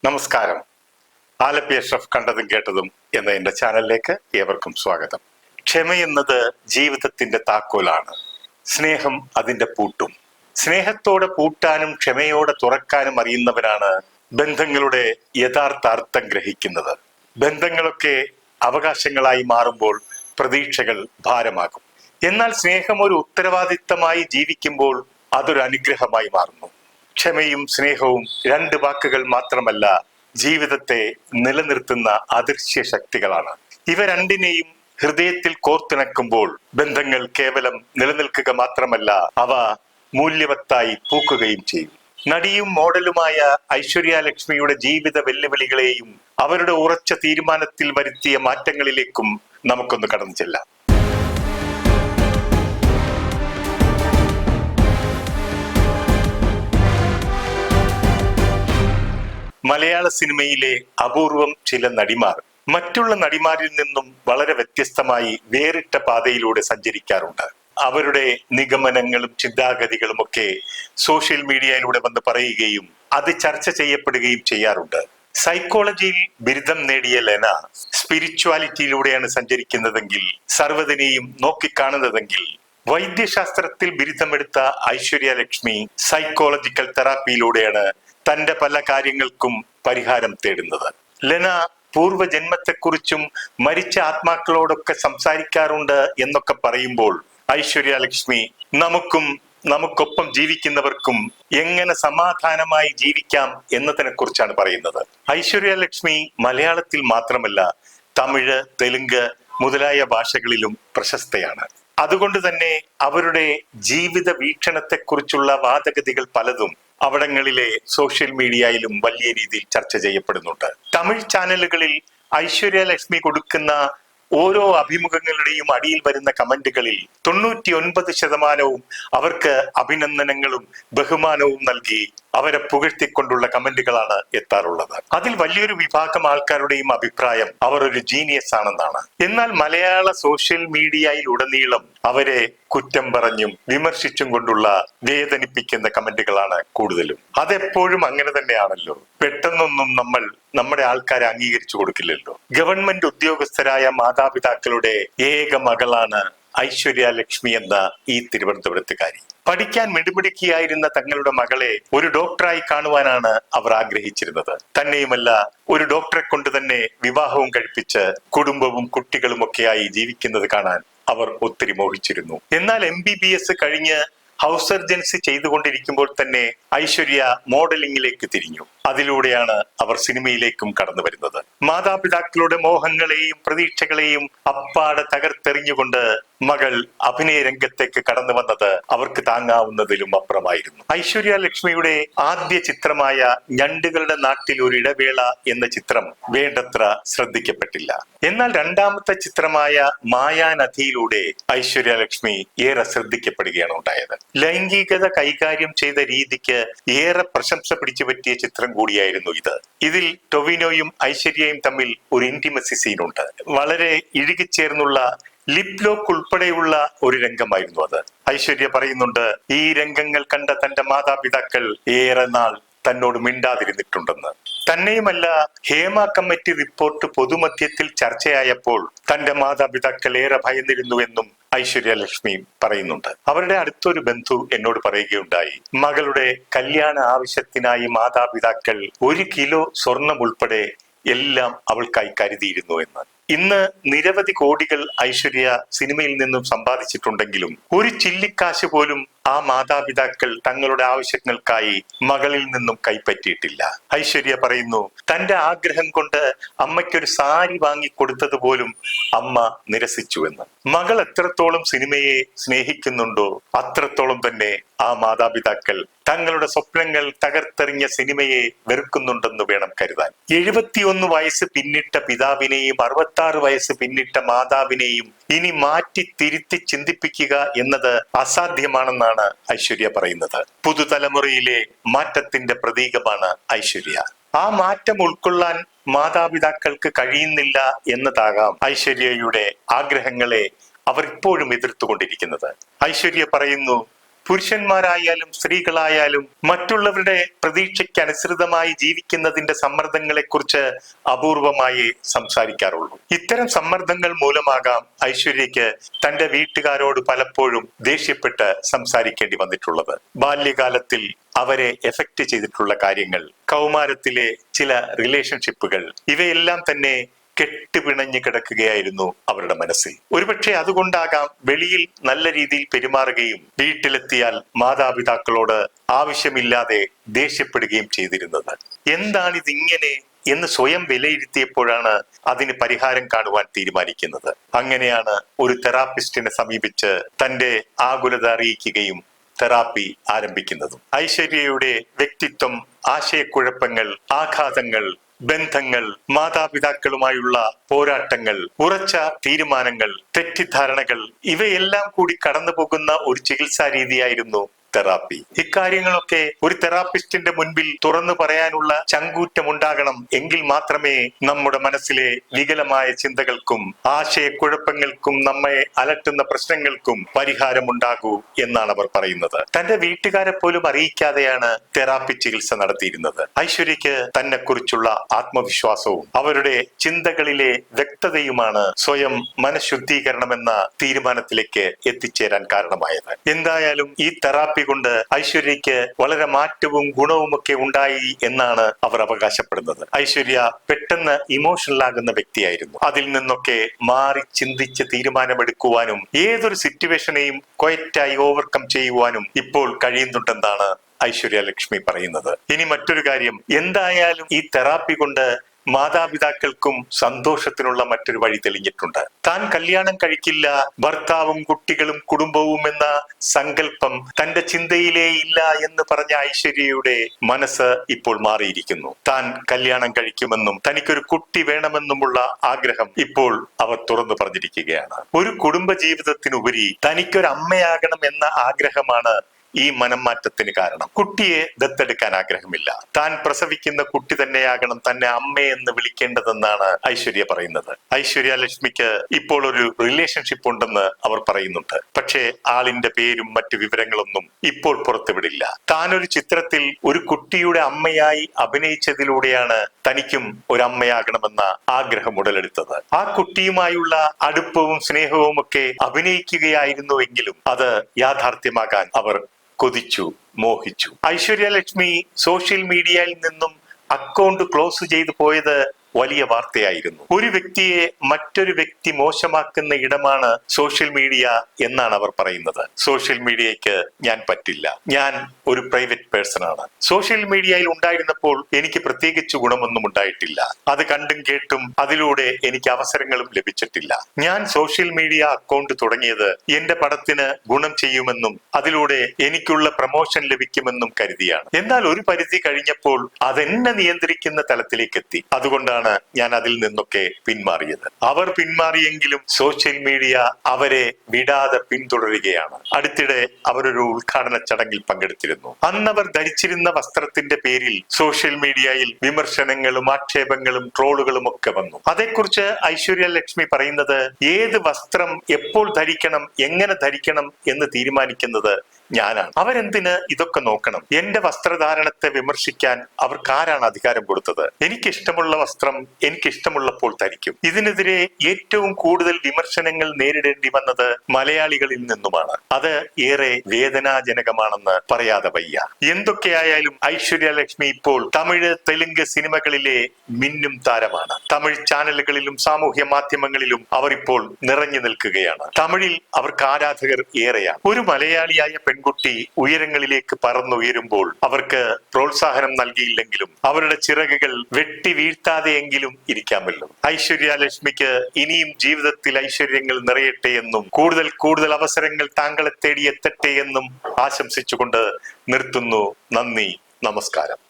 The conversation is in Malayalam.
നമസ്കാരം. ആലപ്പി അഷ്റഫ് കണ്ടതും കേട്ടതും എന്ന എന്റെ ചാനലിലേക്ക് ഏവർക്കും സ്വാഗതം. ക്ഷമയെന്നത് ജീവിതത്തിന്റെ താക്കോലാണ്. സ്നേഹം അതിന്റെ പൂട്ടും. സ്നേഹത്തോടെ പൂട്ടാനും ക്ഷമയോടെ തുറക്കാനും അറിയുന്നവരാണ് ബന്ധങ്ങളുടെ യഥാർത്ഥ അർത്ഥം ഗ്രഹിക്കുന്നത്. ബന്ധങ്ങളൊക്കെ അവകാശങ്ങളായി മാറുമ്പോൾ പ്രതീക്ഷകൾ ഭാരമാകും. എന്നാൽ സ്നേഹം ഒരു ഉത്തരവാദിത്തമായി ജീവിക്കുമ്പോൾ അതൊരു അനുഗ്രഹമായി മാറുന്നു. ക്ഷമയും സ്നേഹവും രണ്ട് വാക്കുകൾ മാത്രമല്ല, ജീവിതത്തെ നിലനിർത്തുന്ന അദൃശ്യ ശക്തികളാണ്. ഇവ രണ്ടിനെയും ഹൃദയത്തിൽ കോർത്തിണക്കുമ്പോൾ ബന്ധങ്ങൾ കേവലം നിലനിൽക്കുക മാത്രമല്ല, അവ മൂല്യവത്തായി പൂക്കുകയും ചെയ്യും. നടിയും മോഡലുമായ ഐശ്വര്യ ലക്ഷ്മിയുടെ ജീവിത വെല്ലുവിളികളെയും അവരുടെ ഉറച്ച തീരുമാനത്തിൽ വരുത്തിയ മാറ്റങ്ങളിലേക്കും നമുക്കൊന്ന് കടന്നു ചെല്ലാം. മലയാള സിനിമയിലെ അപൂർവം ചില നടിമാർ മറ്റുള്ള നടിമാരിൽ നിന്നും വളരെ വ്യത്യസ്തമായി വേറിട്ട പാതയിലൂടെ സഞ്ചരിക്കാറുണ്ട്. അവരുടെ നിഗമനങ്ങളും ചിന്താഗതികളും ഒക്കെ സോഷ്യൽ മീഡിയയിലൂടെ വന്ന് പറയുകയും അത് ചർച്ച ചെയ്യപ്പെടുകയും ചെയ്യാറുണ്ട്. സൈക്കോളജിയിൽ ബിരുദം നേടിയ ലെന സ്പിരിച്വാലിറ്റിയിലൂടെയാണ് സഞ്ചരിക്കുന്നതെങ്കിൽ, സർവ്വതിനെയും നോക്കിക്കാണുന്നതെങ്കിൽ, വൈദ്യശാസ്ത്രത്തിൽ ബിരുദമെടുത്ത ഐശ്വര്യ ലക്ഷ്മി സൈക്കോളജിക്കൽ തെറാപ്പിയിലൂടെയാണ് തന്റെ പല കാര്യങ്ങൾക്കും പരിഹാരം തേടുന്നത്. ലെന പൂർവ്വജന്മത്തെക്കുറിച്ചും മരിച്ച ആത്മാക്കളോടൊക്കെ സംസാരിക്കാറുണ്ട് എന്നൊക്കെ പറയുമ്പോൾ ഐശ്വര്യ ലക്ഷ്മി നമുക്കൊപ്പം ജീവിക്കുന്നവർക്കും എങ്ങനെ സമാധാനമായി ജീവിക്കാം എന്നതിനെ കുറിച്ചാണ് പറയുന്നത്. ഐശ്വര്യ ലക്ഷ്മി മലയാളത്തിൽ മാത്രമല്ല, തമിഴ്, തെലുങ്ക് മുതലായ ഭാഷകളിലും പ്രശസ്തയാണ്. അതുകൊണ്ട് തന്നെ അവരുടെ ജീവിത വീക്ഷണത്തെക്കുറിച്ചുള്ള വാദഗതികൾ പലതും അവിടങ്ങളിലെ സോഷ്യൽ മീഡിയയിലും വലിയ രീതിയിൽ ചർച്ച ചെയ്യപ്പെടുന്നുണ്ട്. തമിഴ് ചാനലുകളിൽ ഐശ്വര്യ ലക്ഷ്മി കൊടുക്കുന്ന ഓരോ അഭിമുഖങ്ങളുടെയും അടിയിൽ വരുന്ന കമന്റുകളിൽ 99% അവർക്ക് അഭിനന്ദനങ്ങളും ബഹുമാനവും നൽകി അവരെ പുകഴ്ത്തിക്കൊണ്ടുള്ള കമന്റുകളാണ് എത്താറുള്ളത്. അതിൽ വലിയൊരു വിഭാഗം ആൾക്കാരുടെയും അഭിപ്രായം അവർ ഒരു ജീനിയസ് ആണെന്നാണ്. എന്നാൽ മലയാള സോഷ്യൽ മീഡിയയിൽ ഉടനീളം അവരെ കുറ്റം പറഞ്ഞും വിമർശിച്ചും കൊണ്ടുള്ള വേദനിപ്പിക്കുന്ന കമന്റുകളാണ് കൂടുതലും. അതെപ്പോഴും അങ്ങനെ തന്നെയാണല്ലോ. പെട്ടെന്നൊന്നും നമ്മൾ നമ്മുടെ ആൾക്കാരെ അംഗീകരിച്ചു കൊടുക്കില്ലല്ലോ. ഗവൺമെന്റ് ഉദ്യോഗസ്ഥരായ മാതാപിതാക്കളുടെ ഏക മകളാണ് ഐശ്വര്യ ലക്ഷ്മി എന്ന ഈ തിരുവനന്തപുരത്തുകാരി. പഠിക്കാൻ മിടുമിടുക്കിയായിരുന്ന തങ്ങളുടെ മകളെ ഒരു ഡോക്ടറായി കാണുവാനാണ് അവർ ആഗ്രഹിച്ചിരുന്നത്. തന്നെയുമല്ല, ഒരു ഡോക്ടറെ കൊണ്ട് തന്നെ വിവാഹവും കഴിപ്പിച്ച് കുടുംബവും കുട്ടികളും ഒക്കെയായി ജീവിക്കുന്നത് കാണാൻ അവർ ഒത്തിരി മോഹിച്ചിരുന്നു. എന്നാൽ MBBS കഴിഞ്ഞ് ഹൗസ് സർജൻസി ചെയ്തുകൊണ്ടിരിക്കുമ്പോൾ തന്നെ ഐശ്വര്യ മോഡലിംഗിലേക്ക് തിരിഞ്ഞു. അതിലൂടെയാണ് അവർ സിനിമയിലേക്കും കടന്നു വരുന്നത്. മാതാപിതാക്കളുടെ മോഹങ്ങളെയും പ്രതീക്ഷകളെയും അപ്പാടെ തകർത്തെറിഞ്ഞുകൊണ്ട് മകൾ അഭിനയ രംഗത്തേക്ക് കടന്നു വന്നത് അവർക്ക് താങ്ങാവുന്നതിലും അപ്പുറമായിരുന്നു. ഐശ്വര്യ ലക്ഷ്മിയുടെ ആദ്യ ചിത്രമായ ഞണ്ടുകളുടെ നാട്ടിൽ ഒരു ഇടവേള എന്ന ചിത്രം വേണ്ടത്ര ശ്രദ്ധിക്കപ്പെട്ടില്ല. എന്നാൽ രണ്ടാമത്തെ ചിത്രമായ മായാനദിയിലൂടെ ഐശ്വര്യ ലക്ഷ്മി ഏറെ ശ്രദ്ധിക്കപ്പെടുകയാണ് ഉണ്ടായത്. ലൈംഗികത കൈകാര്യം ചെയ്ത രീതിക്ക് ഏറെ പ്രശംസ പിടിച്ചു പറ്റിയ ചിത്രം കൂടിയായിരുന്നു ഇത്. ഇതിൽ ടൊവിനോയും ഐശ്വര്യയും തമ്മിൽ ഒരു ഇന്റിമസി സീനുണ്ട്. വളരെ ഇഴുകിച്ചേർന്നുള്ള ലിപ് ലോക്ക് ഉൾപ്പെടെയുള്ള ഒരു രംഗമായിരുന്നു അത്. ഐശ്വര്യ പറയുന്നുണ്ട്, ഈ രംഗങ്ങൾ കണ്ട തന്റെ മാതാപിതാക്കൾ ഏറെ നാൾ തന്നോട് മിണ്ടാതിരുന്നിട്ടുണ്ടെന്ന്. തന്നെയുമല്ല, ഹേമ കമ്മിറ്റി റിപ്പോർട്ട് പൊതുമധ്യത്തിൽ ചർച്ചയായപ്പോൾ തന്റെ മാതാപിതാക്കൾ ഏറെ ഭയന്നിരുന്നുവെന്നും ഐശ്വര്യ ലക്ഷ്മി പറയുന്നുണ്ട്. അവരുടെ അടുത്തൊരു ബന്ധു എന്നോട് പറയുകയുണ്ടായി, മകളുടെ കല്യാണ ആവശ്യത്തിനായി മാതാപിതാക്കൾ 1 കിലോ സ്വർണം ഉൾപ്പെടെ എല്ലാം അവൾക്കായി കരുതിയിരുന്നു എന്ന്. ഇന്ന് നിരവധി കോടികൾ ഐശ്വര്യ സിനിമയിൽ നിന്നും സമ്പാദിച്ചിട്ടുണ്ടെങ്കിലും ഒരു ചില്ലിക്കാശ് പോലും ആ മാതാപിതാക്കൾ തങ്ങളുടെ ആവശ്യങ്ങൾക്കായി മകളിൽ നിന്നും കൈപ്പറ്റിയിട്ടില്ല. ഐശ്വര്യ പറയുന്നു, തന്റെ ആഗ്രഹം കൊണ്ട് അമ്മയ്ക്കൊരു സാരി വാങ്ങിക്കൊടുത്തത് പോലും അമ്മ നിരസിച്ചുവെന്ന്. മകൾ എത്രത്തോളം സിനിമയെ സ്നേഹിക്കുന്നുണ്ടോ അത്രത്തോളം തന്നെ ആ മാതാപിതാക്കൾ തങ്ങളുടെ സ്വപ്നങ്ങൾ തകർത്തെറിഞ്ഞ സിനിമയെ വെറുക്കുന്നുണ്ടെന്ന് വേണം കരുതാൻ. 71 വയസ്സ് പിന്നിട്ട പിതാവിനെയും 66 വയസ്സ് പിന്നിട്ട മാതാവിനെയും ഇനി മാറ്റി തിരുത്തി ചിന്തിപ്പിക്കുക എന്നത് അസാധ്യമാണെന്നാണ് ഐശ്വര്യ പറയുന്നത്. പുതുതലമുറയിലെ മാറ്റത്തിന്റെ പ്രതീകമാണ് ഐശ്വര്യ. ആ മാറ്റം ഉൾക്കൊള്ളാൻ മാതാപിതാക്കൾക്ക് കഴിയുന്നില്ല എന്നതാകാം ഐശ്വര്യയുടെ ആഗ്രഹങ്ങളെ അവർ ഇപ്പോഴും എതിർത്തുകൊണ്ടിരിക്കുന്നത്. ഐശ്വര്യ പറയുന്നു, പുരുഷന്മാരായാലും സ്ത്രീകളായാലും മറ്റുള്ളവരുടെ പ്രതീക്ഷയ്ക്ക് അനുസൃതമായി ജീവിക്കുന്നതിന്റെ സമ്മർദ്ദങ്ങളെക്കുറിച്ച് അപൂർവമായി സംസാരിക്കാറുള്ളൂ. ഇത്തരം സമ്മർദ്ദങ്ങൾ മൂലമാകാം ഐശ്വര്യയ്ക്ക് തന്റെ വീട്ടുകാരോട് പലപ്പോഴും ദേഷ്യപ്പെട്ട് സംസാരിക്കേണ്ടി വന്നിട്ടുള്ളത്. ബാല്യകാലത്തിൽ അവരെ എഫക്റ്റ് ചെയ്തിട്ടുള്ള കാര്യങ്ങൾ, കൗമാരത്തിലെ ചില റിലേഷൻഷിപ്പുകൾ, ഇവയെല്ലാം തന്നെ കെട്ടുപിണഞ്ഞു കിടക്കുകയായിരുന്നു അവരുടെ മനസ്സിൽ. ഒരുപക്ഷെ അതുകൊണ്ടാകാം വെളിയിൽ നല്ല രീതിയിൽ പെരുമാറുകയും വീട്ടിലെത്തിയാൽ മാതാപിതാക്കളോട് ആവശ്യമില്ലാതെ ദേഷ്യപ്പെടുകയും ചെയ്തിരുന്നത്. എന്താണിതിങ്ങനെ എന്ന് സ്വയം വിലയിരുത്തിയപ്പോഴാണ് അതിന് പരിഹാരം കാണുവാൻ തീരുമാനിക്കുന്നത്. അങ്ങനെയാണ് ഒരു തെറാപ്പിസ്റ്റിനെ സമീപിച്ച് തന്റെ ആകുലത അറിയിക്കുകയും തെറാപ്പി ആരംഭിക്കുന്നതും. ഐശ്വര്യയുടെ വ്യക്തിത്വം, ആശയക്കുഴപ്പങ്ങൾ, ആഘാതങ്ങൾ, ബന്ധങ്ങൾ, മാതാപിതാക്കളുമായുള്ള പോരാട്ടങ്ങൾ, ഉറച്ച തീരുമാനങ്ങൾ, തെറ്റിദ്ധാരണകൾ, ഇവയെല്ലാം കൂടി കടന്നു പോകുന്ന ഒരു ചികിത്സാ രീതിയായിരുന്നു തെറാപ്പി. ഇക്കാര്യങ്ങളൊക്കെ ഒരു തെറാപ്പിസ്റ്റിന്റെ മുൻപിൽ തുറന്നു പറയാനുള്ള ചങ്കൂറ്റം ഉണ്ടാകണം. എങ്കിൽ മാത്രമേ നമ്മുടെ മനസ്സിലെ വികലമായ ചിന്തകൾക്കും ആശയക്കുഴപ്പങ്ങൾക്കും നമ്മെ അലട്ടുന്ന പ്രശ്നങ്ങൾക്കും പരിഹാരമുണ്ടാകൂ എന്നാണ് അവർ പറയുന്നത്. തന്റെ വീട്ടുകാരെ പോലും അറിയിക്കാതെയാണ് തെറാപ്പി ചികിത്സ നടത്തിയിരുന്നത്. ഐശ്വര്യയ്ക്ക് തന്നെ കുറിച്ചുള്ള ആത്മവിശ്വാസവും അവരുടെ ചിന്തകളിലെ വ്യക്തതയുമാണ് സ്വയം മനഃശുദ്ധീകരണമെന്ന തീരുമാനത്തിലേക്ക് എത്തിച്ചേരാൻ കാരണമായത്. എന്തായാലും ഈ തെറാപ്പി കൊണ്ട് ഐശ്വര്യയ്ക്ക് വളരെ മാറ്റവും ഗുണവും ഒക്കെ ഉണ്ടായി എന്നാണ് അവർ അവകാശപ്പെടുന്നത്. ഐശ്വര്യ പെട്ടെന്ന് ഇമോഷണൽ ആകുന്ന വ്യക്തിയായിരുന്നു. അതിൽ നിന്നൊക്കെ മാറി ചിന്തിച്ച് തീരുമാനമെടുക്കുവാനും ഏതൊരു സിറ്റുവേഷനെയും ക്വയറ്റായി ഓവർകം ചെയ്യുവാനും ഇപ്പോൾ കഴിയുന്നുണ്ടെന്നാണ് ഐശ്വര്യ ലക്ഷ്മി പറയുന്നത്. ഇനി മറ്റൊരു കാര്യം, എന്തായാലും ഈ തെറാപ്പി കൊണ്ട് മാതാപിതാക്കൾക്കും സന്തോഷത്തിനുള്ള മറ്റൊരു വഴി തെളിഞ്ഞിട്ടുണ്ട്. താൻ കല്യാണം കഴിക്കില്ല, ഭർത്താവും കുട്ടികളും കുടുംബവും എന്ന സങ്കല്പം തന്റെ ചിന്തയിലേ ഇല്ല എന്ന് പറഞ്ഞ ഐശ്വര്യയുടെ മനസ്സ് ഇപ്പോൾ മാറിയിരിക്കുന്നു. താൻ കല്യാണം കഴിക്കുമെന്നും തനിക്കൊരു കുട്ടി വേണമെന്നുമുള്ള ആഗ്രഹം ഇപ്പോൾ അവർ തുറന്നു പറഞ്ഞിരിക്കുകയാണ്. ഒരു കുടുംബ ജീവിതത്തിനുപരി തനിക്കൊരു അമ്മയാകണം എന്ന ആഗ്രഹമാണ് ഈ മനംമാറ്റത്തിന് കാരണം. കുട്ടിയെ ദത്തെടുക്കാൻ ആഗ്രഹമില്ല. താൻ പ്രസവിക്കുന്ന കുട്ടി തന്നെയാകണം തന്നെ അമ്മയെന്ന് വിളിക്കേണ്ടതെന്നാണ് ഐശ്വര്യ പറയുന്നത്. ഐശ്വര്യ ലക്ഷ്മിക്ക് ഇപ്പോൾ ഒരു റിലേഷൻഷിപ്പ് ഉണ്ടെന്ന് അവർ പറയുന്നുണ്ട്. പക്ഷേ ആളിന്റെ പേരും മറ്റു വിവരങ്ങളൊന്നും ഇപ്പോൾ പുറത്തുവിടില്ല. താനൊരു ചിത്രത്തിൽ ഒരു കുട്ടിയുടെ അമ്മയായി അഭിനയിച്ചതിലൂടെയാണ് തനിക്കും ഒരു അമ്മയാകണമെന്ന ആഗ്രഹം ഉടലെടുത്തത്. ആ കുട്ടിയുമായുള്ള അടുപ്പവും സ്നേഹവും ഒക്കെ അഭിനയിക്കുകയായിരുന്നുവെങ്കിലും അത് യാഥാർത്ഥ്യമാകാൻ അവർ കൊതിച്ചു, മോഹിച്ചു. ഐശ്വര്യ ലക്ഷ്മി സോഷ്യൽ മീഡിയയിൽ നിന്നും അക്കൗണ്ട് ക്ലോസ് ചെയ്തു പോയത് വലിയ വാർത്തയായിരുന്നു. ഒരു വ്യക്തിയെ മറ്റൊരു വ്യക്തി മോശമാക്കുന്ന ഇടമാണ് സോഷ്യൽ മീഡിയ എന്നാണ് അവർ പറയുന്നത്. സോഷ്യൽ മീഡിയയ്ക്ക് ഞാൻ പറ്റില്ല, ഞാൻ ഒരു പ്രൈവറ്റ് പേഴ്സൺ ആണ്. സോഷ്യൽ മീഡിയയിൽ ഉണ്ടായിരുന്നപ്പോൾ എനിക്ക് പ്രത്യേകിച്ച് ഗുണമൊന്നും ഉണ്ടായിട്ടില്ല. അത് കണ്ടും കേട്ടും അതിലൂടെ എനിക്ക് അവസരങ്ങളും ലഭിച്ചിട്ടില്ല. ഞാൻ സോഷ്യൽ മീഡിയ അക്കൗണ്ട് തുടങ്ങിയത് എന്റെ പടത്തിന് ഗുണം ചെയ്യുമെന്നും അതിലൂടെ എനിക്കുള്ള പ്രമോഷൻ ലഭിക്കുമെന്നും കരുതിയാണ്. എന്നാൽ ഒരു പരിധി കഴിഞ്ഞപ്പോൾ അതെന്നെ നിയന്ത്രിക്കുന്ന തലത്തിലേക്ക് എത്തി. അതുകൊണ്ടാണ് ഞാൻ അതിൽ നിന്നൊക്കെ പിന്മാറിയത്. അവർ പിന്മാറിയെങ്കിലും സോഷ്യൽ മീഡിയ അവരെ വിടാതെ പിന്തുടരുകയാണ്. അടുത്തിടെ അവരൊരു ഉദ്ഘാടന ചടങ്ങിൽ പങ്കെടുത്തിരുന്നു. അന്നവർ ധരിച്ചിരുന്ന വസ്ത്രത്തിന്റെ പേരിൽ സോഷ്യൽ മീഡിയയിൽ വിമർശനങ്ങളും ആക്ഷേപങ്ങളും ട്രോളുകളും ഒക്കെ വന്നു. അതേക്കുറിച്ച് ഐശ്വര്യ ലക്ഷ്മി പറയുന്നത്, ഏത് വസ്ത്രം എപ്പോൾ ധരിക്കണം, എങ്ങനെ ധരിക്കണം എന്ന് തീരുമാനിക്കുന്നത് ഞാനാണ്. അവരെന്തിന് ഇതൊക്കെ നോക്കണം? എന്റെ വസ്ത്രധാരണത്തെ വിമർശിക്കാൻ അവർക്കാരാണ് അധികാരം കൊടുത്തത്? എനിക്കിഷ്ടമുള്ള വസ്ത്രം എനിക്കിഷ്ടമുള്ളപ്പോൾ ധരിക്കും. ഇതിനെതിരെ ഏറ്റവും കൂടുതൽ വിമർശനങ്ങൾ നേരിടേണ്ടി വന്നത് മലയാളികളിൽ നിന്നുമാണ്. അത് ഏറെ വേദനാജനകമാണെന്ന് പറയാതെ വയ്യ. എന്തൊക്കെയായാലും ഐശ്വര്യ ലക്ഷ്മി ഇപ്പോൾ തമിഴ്, തെലുങ്ക് സിനിമകളിലെ മിന്നും താരമാണ്. തമിഴ് ചാനലുകളിലും സാമൂഹ്യ മാധ്യമങ്ങളിലും അവർ ഇപ്പോൾ നിറഞ്ഞു നിൽക്കുകയാണ്. തമിഴിൽ അവർക്ക് ആരാധകർ ഏറെയാണ്. ഒരു മലയാളിയായ പെൺകുട്ടി ഉയരങ്ങളിലേക്ക് പറന്നുയരുമ്പോൾ അവർക്ക് പ്രോത്സാഹനം നൽകിയില്ലെങ്കിലും അവരുടെ ചിറകുകൾ വെട്ടി വീഴ്ത്താതെയെങ്കിലും ഇരിക്കാമല്ലോ. ഐശ്വര്യ ലക്ഷ്മിക്ക് ഇനിയും ജീവിതത്തിൽ ഐശ്വര്യങ്ങൾ നിറയട്ടെ എന്നും കൂടുതൽ കൂടുതൽ അവസരങ്ങൾ താങ്കളെ തേടി എത്തട്ടെ എന്നും ആശംസിച്ചുകൊണ്ട് നിർത്തുന്നു. നന്ദി, നമസ്കാരം.